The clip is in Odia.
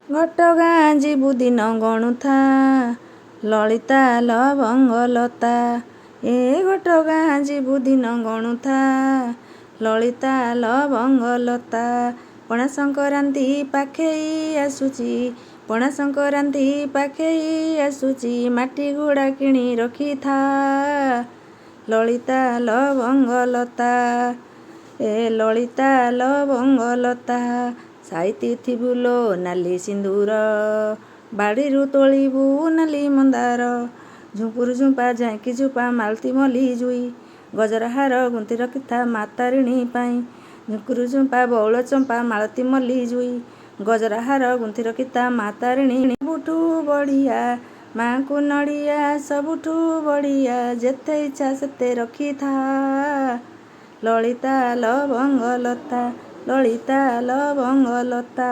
ଘଟଗାଁ ଯିବୁ ଦିନ ଗଣୁଥା ଲଳିତା ଲବଙ୍ଗଲତା। ଏ ଘଟଗାଁ ଯିବୁ ଦିନ ଗଣୁଥା ଲଳିତା ଲବଙ୍ଗଲତା। ପଣା ସଂକ୍ରାନ୍ତି ପାଖେଇ ଆସୁଛି, ପଣା ସଂକ୍ରାନ୍ତି ପାଖେଇ ଆସୁଛି, ମାଟି ଘୋଡ଼ା କିଣି ରଖିଥା ଲଳିତା ଲବଙ୍ଗଲତା। ଏ ଲଳିତା ଲବଙ୍ଗଲତା। ସାଇତିଥିବୁ ଲୋ ନାଲି ସିନ୍ଦୁର, ବାଡ଼ିରୁ ତୋଳିବୁ ନାଲି ମନ୍ଦାର। ଝୁମ୍ପୁରୁ ଝୁମ୍ପା ଝାଙ୍କି ଝୁମ୍ପା ମାଳତୀ ମଲ୍ଲି ଜୁଇ, ଗଜରା ହାର ଗୁନ୍ଥି ରଖିଥା ମା ତାରିଣୀ ପାଇଁ। ଝୁମ୍ପୁରୁ ଝୁମ୍ପା ବଉଳ ଚମ୍ପା ମାଳତୀ ମଲ୍ଲି ଜୁଇ, ଗଜରା ହାର ଗୁନ୍ଥି ରଖିଥା ମା ତାରିଣୀ। ସବୁଠୁ ବଢ଼ିଆ ମା'ଙ୍କୁ ନଡ଼ିଆ, ସବୁଠୁ ବଢ଼ିଆ ଯେତେ ଇଚ୍ଛା ସେତେ ରଖିଥା ଲଳିତା ଲବଙ୍ଗଲତା, ଲଳିତା ଲବଙ୍ଗଲତା।